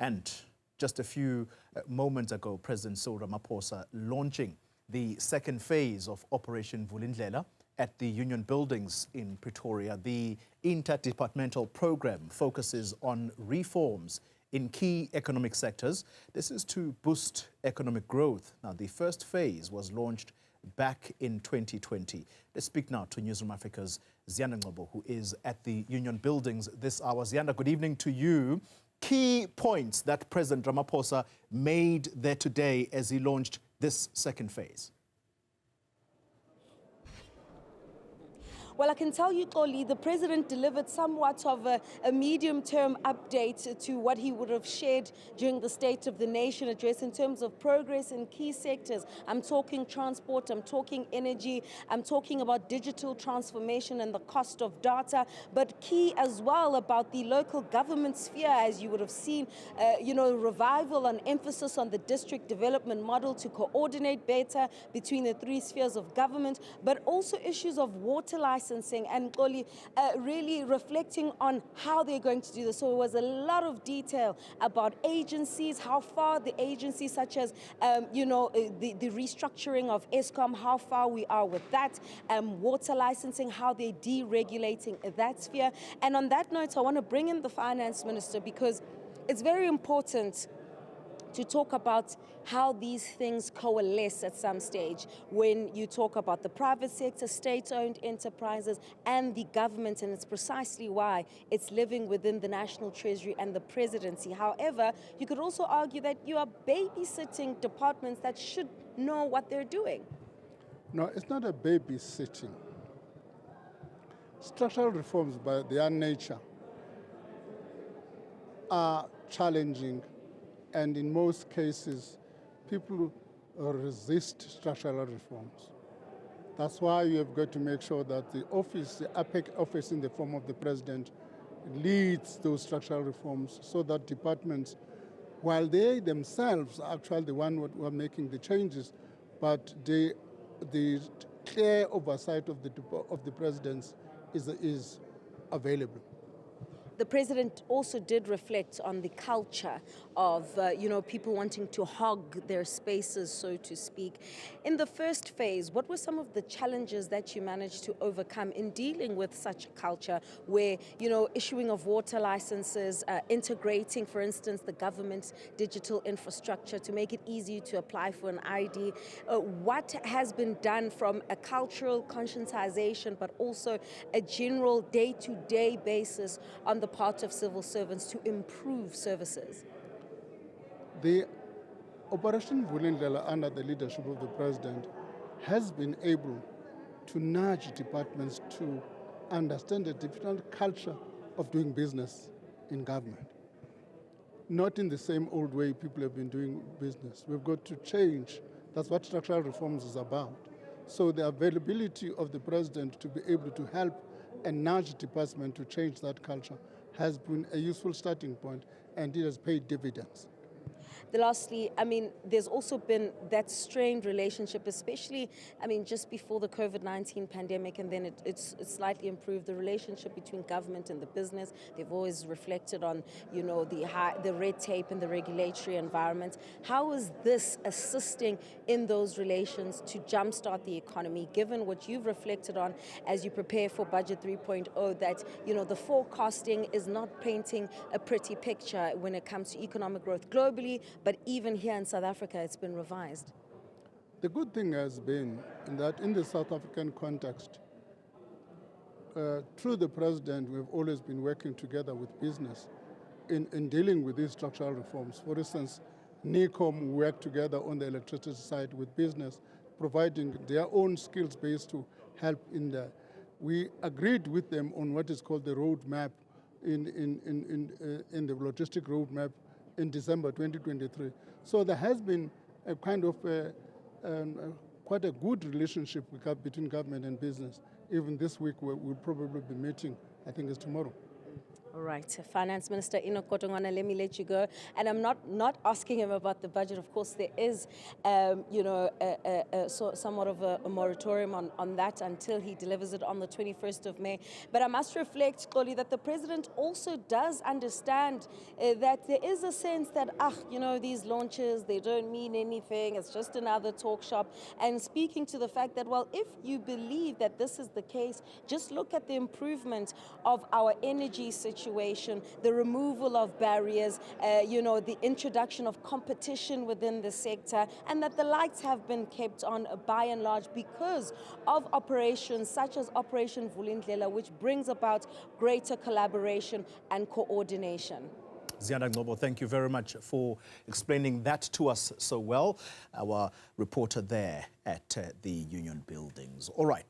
And just a few moments ago, President Cyril Ramaphosa launching the second phase of Operation Vulindlela at the Union Buildings in Pretoria. The inter-departmental program focuses on reforms in key economic sectors. This is to boost economic growth. Now, the first phase was launched back in 2020. Let's speak now to Newzroom Africa's Ziyanda Ngcobo, who is at the Union Buildings this hour. Ziyanda, good evening to you. Key points that President Ramaphosa made there today as he launched this second phase. Well, I can tell you, Xoli, the President delivered somewhat of a medium-term update to what he would have shared during the State of the Nation address in terms of progress in key sectors. I'm talking transport, I'm talking energy, I'm talking about digital transformation and the cost of data, but key as well about the local government sphere, as you would have seen, revival and emphasis on the district development model to coordinate better between the three spheres of government, but also issues of water licensing and Xoli, really reflecting on how they're going to do this. So it was a lot of detail about agencies, how far the agencies such as, the restructuring of Eskom, how far we are with that, water licensing, how they're deregulating that sphere. And on that note, I want to bring in the Finance Minister because it's very important to talk about how these things coalesce at some stage when you talk about the private sector, state-owned enterprises and the government, and it's precisely why it's living within the National Treasury and the Presidency. However, you could also argue that you are babysitting departments that should know what they're doing. No, it's not a babysitting. Structural reforms by their nature are challenging, and in most cases, people resist structural reforms. That's why you have got to make sure that the office, the APEC office in the form of the President, leads those structural reforms so that departments, while they themselves are actually the one who are making the changes, but the clear oversight of the President is available. The President also did reflect on the culture of, people wanting to hog their spaces, so to speak. In the first phase, what were some of the challenges that you managed to overcome in dealing with such a culture where, issuing of water licenses, integrating, for instance, the government's digital infrastructure to make it easy to apply for an ID? What has been done from a cultural conscientization, but also a general day-to-day basis on the part of civil servants to improve services? The Operation Vulindlela under the leadership of the President has been able to nudge departments to understand the different culture of doing business in government. Not in the same old way people have been doing business. We've got to change. That's what structural reforms is about. So the availability of the President to be able to help and nudge department to change that culture has been a useful starting point, and it has paid dividends. Lastly, there's also been that strained relationship, especially, just before the COVID-19 pandemic, and then it's slightly improved, the relationship between government and the business. They've always reflected on, the red tape and the regulatory environment. How is this assisting in those relations to jumpstart the economy, given what you've reflected on as you prepare for Budget 3.0, that, the forecasting is not painting a pretty picture when it comes to economic growth globally, but even here in South Africa, it's been revised? The good thing has been that in the South African context, through the President, we've always been working together with business in dealing with these structural reforms. For instance, NECOM worked together on the electricity side with business, providing their own skills base to help in there. We agreed with them on what is called the roadmap in the logistic roadmap in December 2023. So there has been a kind of quite a good relationship between government and business. Even this week we'll probably be meeting, I think it's tomorrow. All right, Finance Minister Enoch Godongwana, let me let you go. And I'm not asking him about the budget. Of course, there is, somewhat of a moratorium on that until he delivers it on the 21st of May. But I must reflect, Xoli, that the president also does understand that there is a sense that, these launches, they don't mean anything. It's just another talk shop. And speaking to the fact that, well, if you believe that this is the case, just look at the improvement of our energy situation, the removal of barriers, the introduction of competition within the sector, and that the lights have been kept on by and large because of operations such as Operation Vulindlela, which brings about greater collaboration and coordination. Ziyanda Ngcobo, thank you very much for explaining that to us so well. Our reporter there at the Union Buildings. All right.